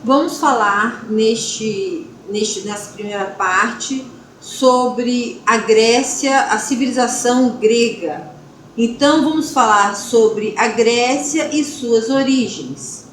Vamos falar nessa primeira parte sobre a Grécia, a civilização grega. Então vamos falar sobre a Grécia e suas origens.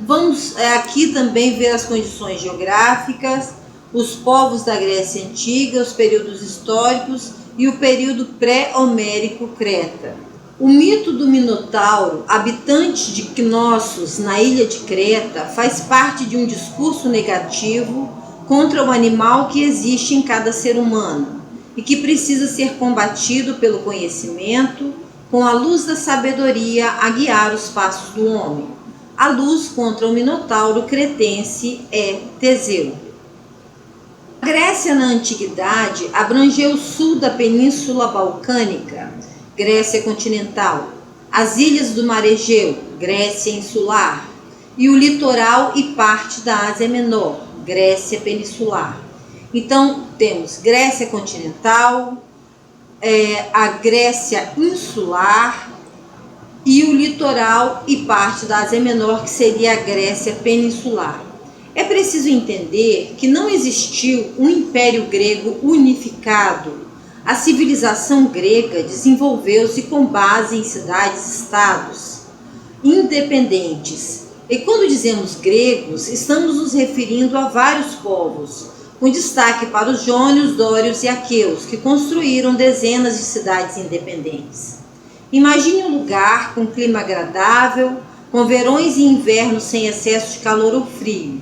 Vamos aqui também ver as condições geográficas, os povos da Grécia Antiga, os períodos históricos e o período pré-homérico Creta. O mito do Minotauro, habitante de Knossos, na ilha de Creta, faz parte de um discurso negativo contra o animal que existe em cada ser humano e que precisa ser combatido pelo conhecimento, com a luz da sabedoria a guiar os passos do homem. A luz contra o Minotauro cretense é Teseu. A Grécia na antiguidade abrangeu o sul da Península Balcânica, Grécia continental, as ilhas do Mar Egeu, Grécia insular, e o litoral e parte da Ásia Menor, Grécia peninsular. Então temos Grécia continental, a Grécia insular e o litoral e parte da Ásia Menor, que seria a Grécia peninsular. É preciso entender que não existiu um império grego unificado. A civilização grega desenvolveu-se com base em cidades-estados independentes. E quando dizemos gregos, estamos nos referindo a vários povos, com destaque para os jônios, dórios e aqueus, que construíram dezenas de cidades independentes. Imagine um lugar com clima agradável, com verões e invernos sem excesso de calor ou frio.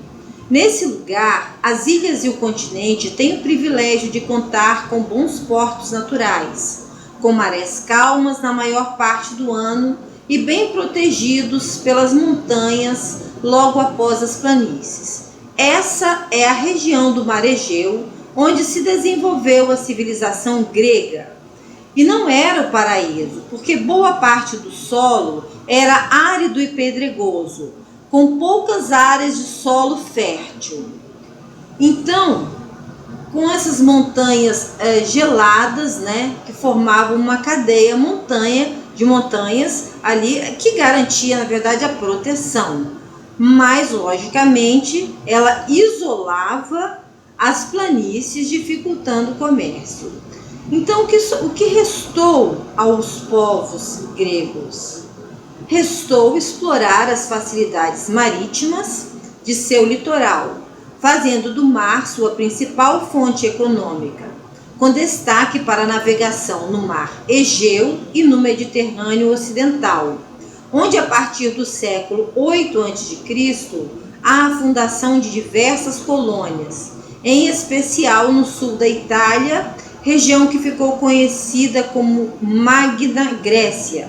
Nesse lugar, as ilhas e o continente têm o privilégio de contar com bons portos naturais, com marés calmas na maior parte do ano e bem protegidos pelas montanhas logo após as planícies. Essa é a região do Mar Egeu, onde se desenvolveu a civilização grega. E não era o paraíso, porque boa parte do solo era árido e pedregoso, com poucas áreas de solo fértil. Então, com essas montanhas geladas, que formavam uma cadeia de montanhas ali, que garantia, na verdade, a proteção. Mas, logicamente, ela isolava as planícies, dificultando o comércio. Então, o que restou aos povos gregos? Restou explorar as facilidades marítimas de seu litoral, fazendo do mar sua principal fonte econômica, com destaque para a navegação no Mar Egeu e no Mediterrâneo Ocidental, onde a partir do século 8 a.C. há a fundação de diversas colônias, em especial no sul da Itália, região que ficou conhecida como Magna Grécia.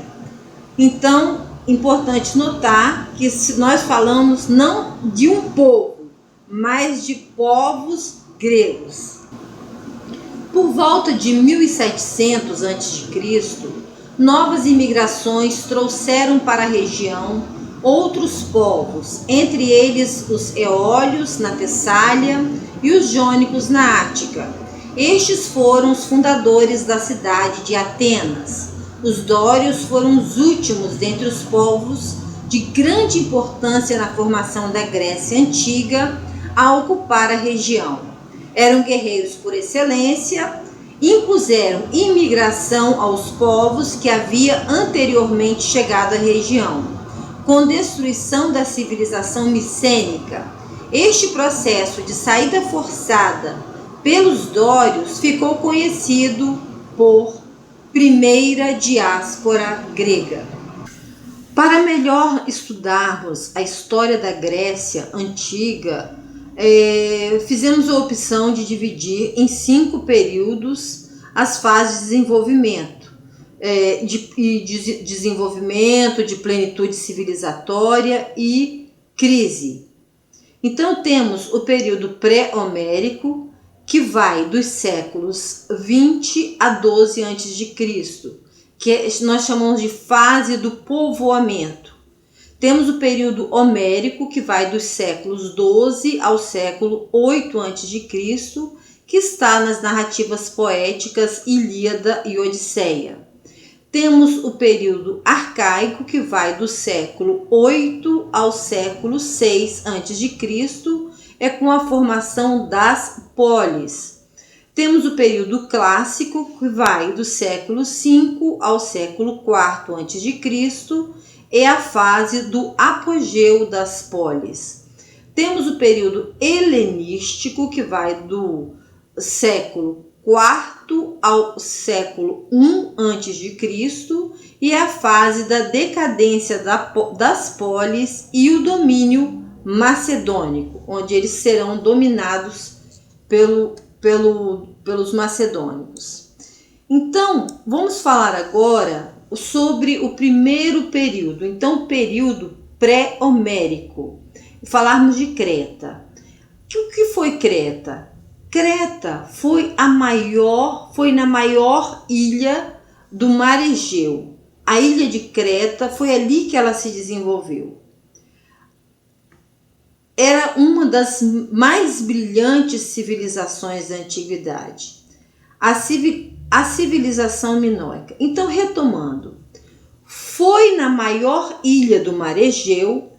Então, importante notar que nós falamos não de um povo, mas de povos gregos. Por volta de 1700 a.C., novas imigrações trouxeram para a região outros povos, entre eles os eólios na Tessália e os jônicos na Ática. Estes foram os fundadores da cidade de Atenas. Os dórios foram os últimos dentre os povos de grande importância na formação da Grécia Antiga a ocupar a região. Eram guerreiros por excelência, impuseram imigração aos povos que havia anteriormente chegado à região, com destruição da civilização micênica. Este processo de saída forçada pelos dórios ficou conhecido por Primeira Diáspora Grega. Para melhor estudarmos a história da Grécia Antiga, fizemos a opção de dividir em 5 períodos as fases de desenvolvimento, de plenitude civilizatória e crise. Então temos o período pré-homérico, que vai dos séculos 20 a 12 a.C., que nós chamamos de fase do povoamento. Temos o período homérico, que vai dos séculos 12 ao século 8 a.C., que está nas narrativas poéticas Ilíada e Odisseia. Temos o período arcaico, que vai do século 8 ao século 6 a.C., é com a formação das polis. Temos o período clássico, que vai do século 5 ao século 4 a.C., é a fase do apogeu das polis. Temos o período helenístico, que vai do século 4 ao século 1 a.C., e é a fase da decadência das polis e o domínio macedônico, onde eles serão dominados pelos macedônicos. Então, vamos falar agora sobre o primeiro período, então o período pré-homérico. Falarmos de Creta. O que foi Creta? Creta foi na maior ilha do Mar Egeu. A ilha de Creta, foi ali que ela se desenvolveu. Era uma das mais brilhantes civilizações da antiguidade, a civilização minoica. Então, retomando, foi na maior ilha do Mar Egeu,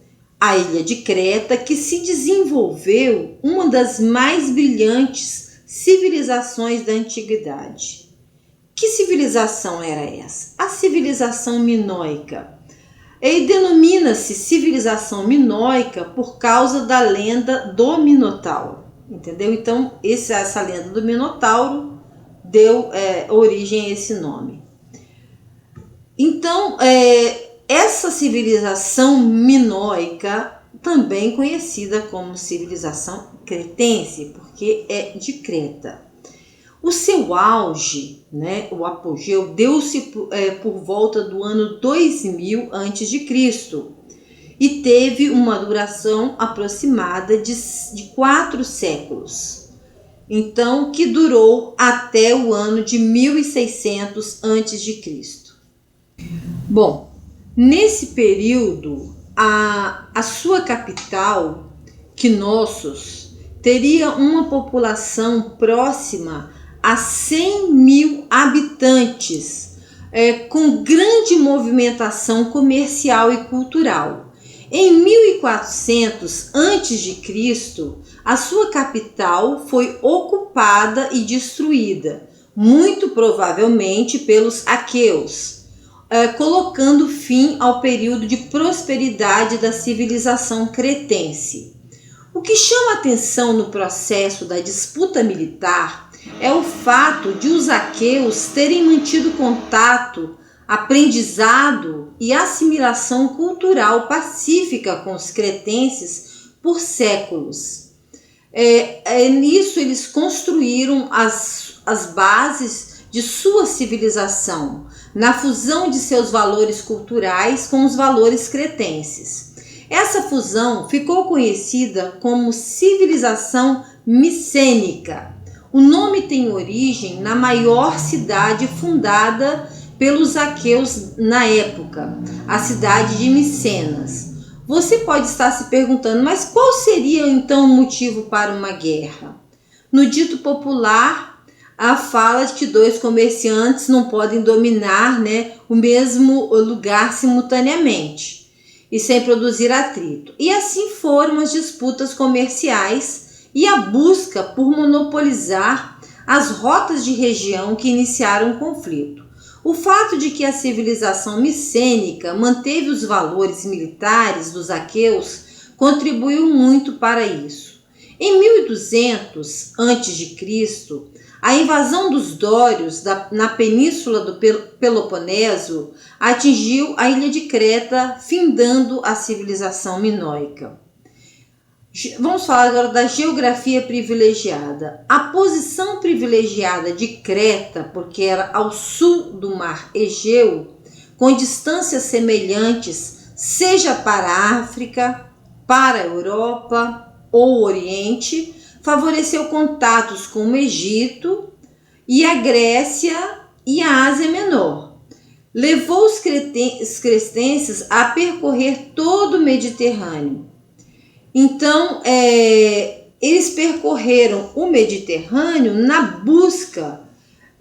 a ilha de Creta, que se desenvolveu uma das mais brilhantes civilizações da antiguidade. Que civilização era essa? A civilização minoica. E denomina-se civilização minoica por causa da lenda do Minotauro, entendeu? Então, essa lenda do Minotauro deu origem a esse nome. Então, essa civilização minoica, também conhecida como civilização cretense, porque é de Creta. O seu auge, o apogeu, deu-se por volta do ano 2000 a.C. e teve uma duração aproximada de 4 séculos. Então, que durou até o ano de 1600 a.C. Bom, nesse período, a sua capital, Knossos, teria uma população próxima a 100 mil habitantes, com grande movimentação comercial e cultural. Em 1400 a.C., a sua capital foi ocupada e destruída, muito provavelmente pelos aqueus, colocando fim ao período de prosperidade da civilização cretense. O que chama atenção no processo da disputa militar é o fato de os aqueus terem mantido contato, aprendizado e assimilação cultural pacífica com os cretenses por séculos. Nisso eles construíram as bases de sua civilização, na fusão de seus valores culturais com os valores cretenses. Essa fusão ficou conhecida como civilização micênica. O nome tem origem na maior cidade fundada pelos aqueus na época, a cidade de Micenas. Você pode estar se perguntando, mas qual seria então o motivo para uma guerra? No dito popular, a fala de que 2 comerciantes não podem dominar, o mesmo lugar simultaneamente e sem produzir atrito. E assim foram as disputas comerciais e a busca por monopolizar as rotas de região que iniciaram o conflito. O fato de que a civilização micênica manteve os valores militares dos aqueus contribuiu muito para isso. Em 1200 a.C., a invasão dos dórios na península do Peloponeso atingiu a ilha de Creta, findando a civilização minoica. Vamos falar agora da geografia privilegiada. A posição privilegiada de Creta, porque era ao sul do mar Egeu, com distâncias semelhantes, seja para a África, para a Europa ou o Oriente, favoreceu contatos com o Egito e a Grécia e a Ásia Menor. Levou os cretenses a percorrer todo o Mediterrâneo. Então, eles percorreram o Mediterrâneo na busca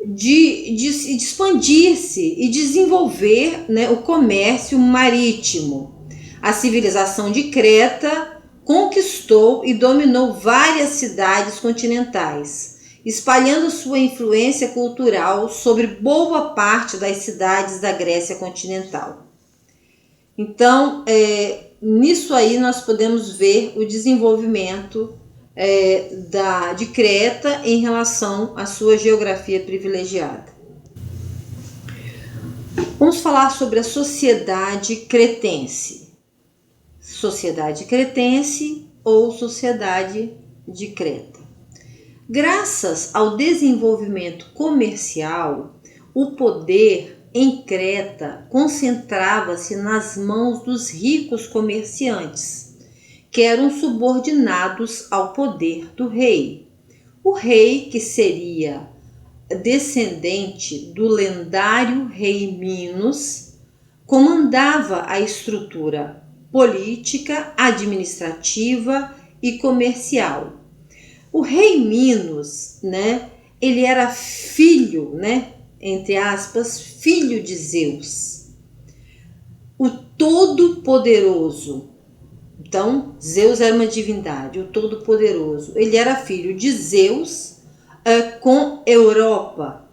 de expandir-se e desenvolver, né, o comércio marítimo. A civilização de Creta conquistou e dominou várias cidades continentais, espalhando sua influência cultural sobre boa parte das cidades da Grécia continental. Então, nisso aí nós podemos ver o desenvolvimento de Creta em relação à sua geografia privilegiada. Vamos falar sobre a sociedade cretense. Sociedade cretense ou sociedade de Creta. Graças ao desenvolvimento comercial, o poder em Creta concentrava-se nas mãos dos ricos comerciantes, que eram subordinados ao poder do rei. O rei, que seria descendente do lendário rei Minos, comandava a estrutura política, administrativa e comercial. O rei Minos, né, ele era filho, né, entre aspas, filho de Zeus, o Todo-Poderoso. Então, Zeus era uma divindade, o Todo-Poderoso. Ele era filho de Zeus com Europa,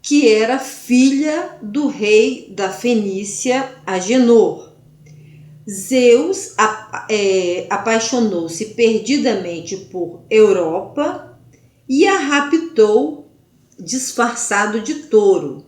que era filha do rei da Fenícia, Agenor. Zeus apaixonou-se perdidamente por Europa e a raptou disfarçado de touro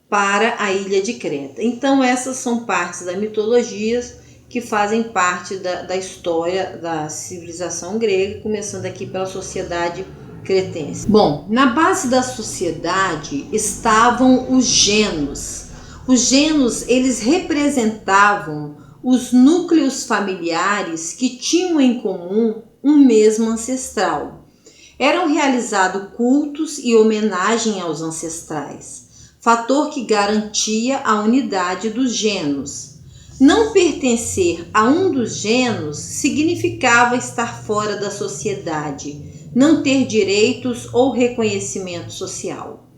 para a ilha de Creta. Então essas são partes da mitologia que fazem parte da história da civilização grega, começando aqui pela sociedade cretense. Bom, na base da sociedade estavam os genos. Os genos, eles representavam os núcleos familiares que tinham em comum um mesmo ancestral. Eram realizados cultos e homenagem aos ancestrais, fator que garantia a unidade dos genos. Não pertencer a um dos genos significava estar fora da sociedade, não ter direitos ou reconhecimento social.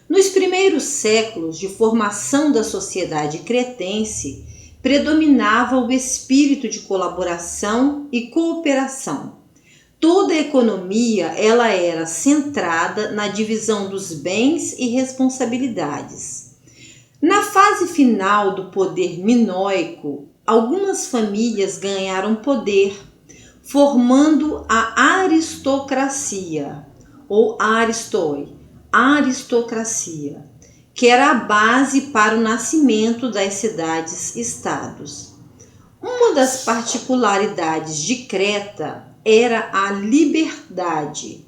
Nos primeiros séculos de formação da sociedade cretense, predominava o espírito de colaboração e cooperação. Toda a economia ela era centrada na divisão dos bens e responsabilidades. Na fase final do poder minoico, algumas famílias ganharam poder, formando a aristocracia, ou aristocracia, que era a base para o nascimento das cidades-estados. Uma das particularidades de Creta era a liberdade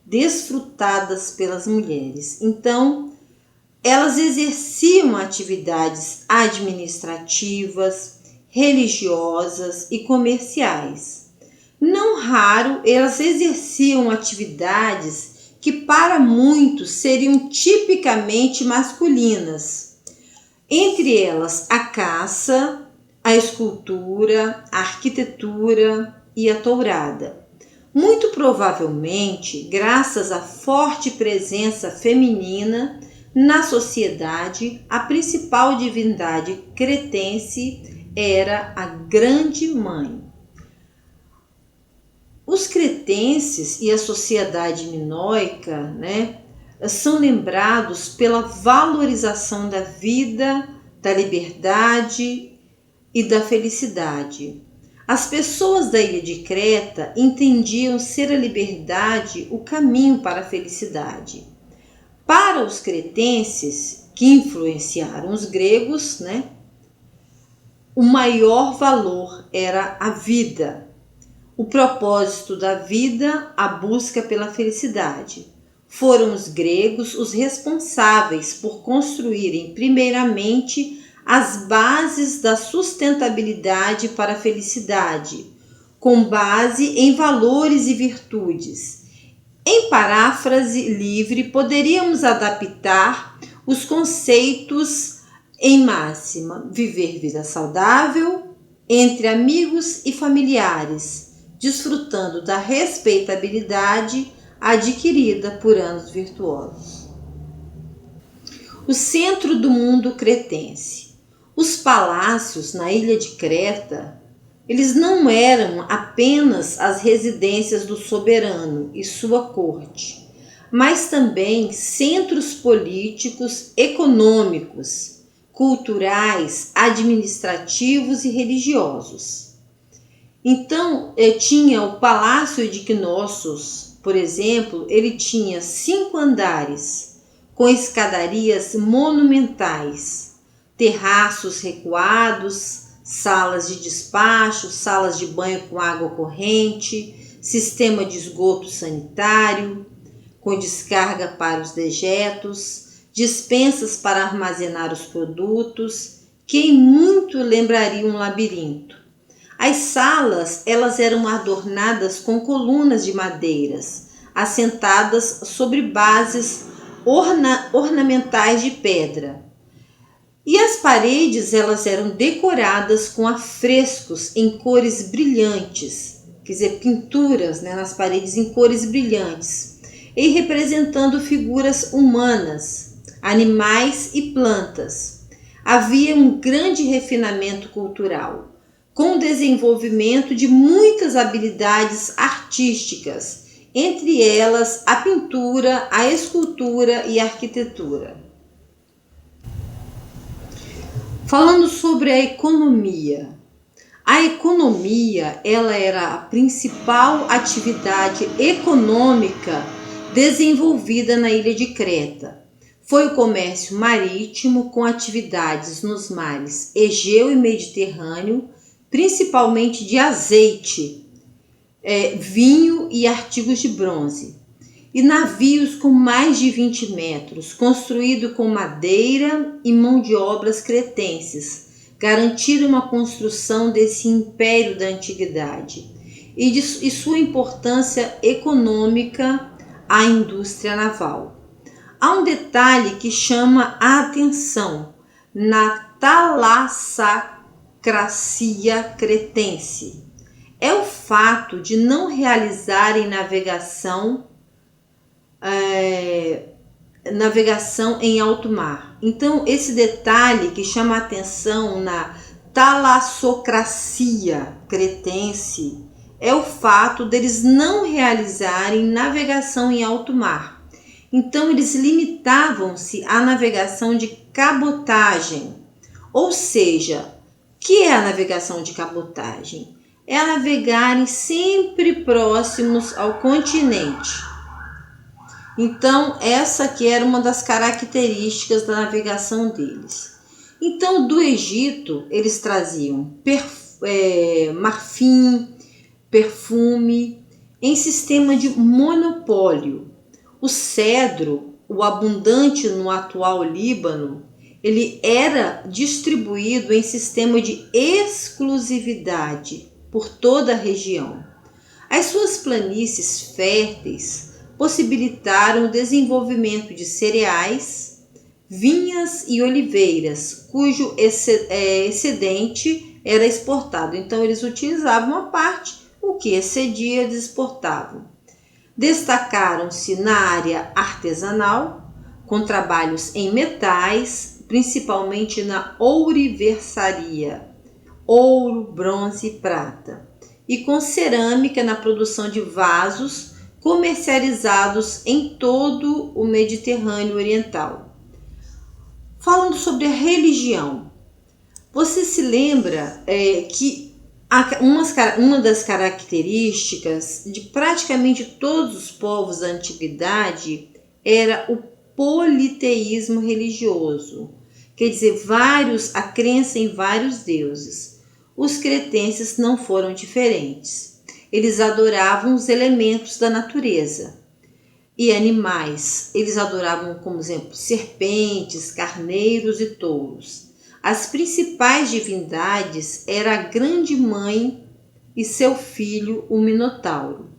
desfrutadas pelas mulheres. Então, elas exerciam atividades administrativas, religiosas e comerciais. Não raro, elas exerciam atividades que para muitos seriam tipicamente masculinas. Entre elas, a caça, a escultura, a arquitetura e a tourada. Muito provavelmente, graças à forte presença feminina na sociedade, a principal divindade cretense era a Grande Mãe. Os cretenses e a sociedade minoica, né, são lembrados pela valorização da vida, da liberdade e da felicidade. As pessoas da ilha de Creta entendiam ser a liberdade o caminho para a felicidade. Para os cretenses, que influenciaram os gregos, né, o maior valor era a vida. O propósito da vida, a busca pela felicidade. Foram os gregos os responsáveis por construírem primeiramente as bases da sustentabilidade para a felicidade, com base em valores e virtudes. Em paráfrase livre, poderíamos adaptar os conceitos em máxima: viver vida saudável, entre amigos e familiares, desfrutando da respeitabilidade adquirida por anos virtuosos. o centro do mundo cretense. Os palácios na ilha de Creta, eles não eram apenas as residências do soberano e sua corte, mas também centros políticos, econômicos, culturais, administrativos e religiosos. Então, tinha o Palácio de Knossos, por exemplo, ele tinha 5 andares, com escadarias monumentais, terraços recuados, salas de despacho, salas de banho com água corrente, sistema de esgoto sanitário, com descarga para os dejetos, dispensas para armazenar os produtos, que em muito lembrariam um labirinto. As salas, elas eram adornadas com colunas de madeiras, assentadas sobre bases ornamentais de pedra. E as paredes, elas eram decoradas com afrescos em cores brilhantes, quer dizer, pinturas, nas paredes em cores brilhantes, e representando figuras humanas, animais e plantas. Havia um grande refinamento cultural, com o desenvolvimento de muitas habilidades artísticas, entre elas a pintura, a escultura e a arquitetura. Falando sobre a economia. A economia, ela era a principal atividade econômica desenvolvida na ilha de Creta. Foi o comércio marítimo com atividades nos mares Egeu e Mediterrâneo, principalmente de azeite, vinho e artigos de bronze. E navios com mais de 20 metros, construído com madeira e mão de obras cretenses, garantiram uma construção desse império da antiguidade e sua importância econômica à indústria naval. Há um detalhe que chama a atenção na talassacracia cretense. É o fato de não realizarem navegação em alto mar. Então, esse detalhe que chama a atenção na talassocracia cretense é o fato deles não realizarem navegação em alto mar. Então, eles limitavam-se à navegação de cabotagem. Ou seja, o que é a navegação de cabotagem? É navegarem sempre próximos ao continente. Então, essa aqui era uma das características da navegação deles. Então, do Egito, eles traziam marfim, perfume, em sistema de monopólio. O cedro, o abundante no atual Líbano, ele era distribuído em sistema de exclusividade por toda a região. As suas planícies férteis possibilitaram o desenvolvimento de cereais, vinhas e oliveiras, cujo excedente era exportado. Então, eles utilizavam uma parte, o que excedia eles exportavam. Destacaram-se na área artesanal, com trabalhos em metais, principalmente na ouriversaria, ouro, bronze e prata, e com cerâmica na produção de vasos comercializados em todo o Mediterrâneo Oriental. Falando sobre a religião, você se lembra que uma das características de praticamente todos os povos da antiguidade era o politeísmo religioso, quer dizer, a crença em vários deuses. Os cretenses não foram diferentes. Eles adoravam os elementos da natureza e animais. Eles adoravam, como exemplo, serpentes, carneiros e touros. As principais divindades eram a Grande Mãe e seu filho, o Minotauro.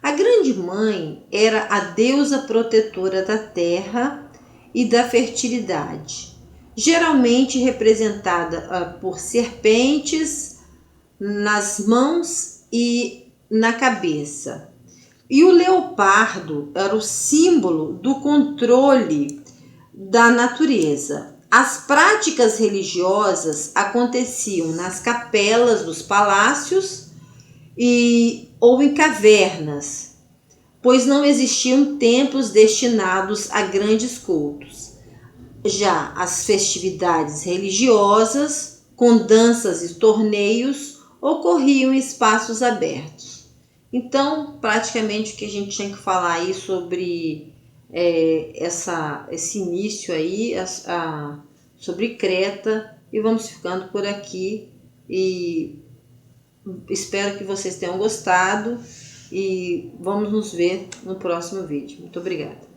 A Grande Mãe era a deusa protetora da terra e da fertilidade, geralmente representada por serpentes nas mãos e na cabeça. E o leopardo era o símbolo do controle da natureza. As práticas religiosas aconteciam nas capelas dos palácios ou em cavernas, pois não existiam templos destinados a grandes cultos. Já as festividades religiosas, com danças e torneios, ocorriam em espaços abertos. Então, praticamente o que a gente tinha que falar aí sobre esse início aí, sobre Creta, e vamos ficando por aqui, e espero que vocês tenham gostado, e vamos nos ver no próximo vídeo. Muito obrigada.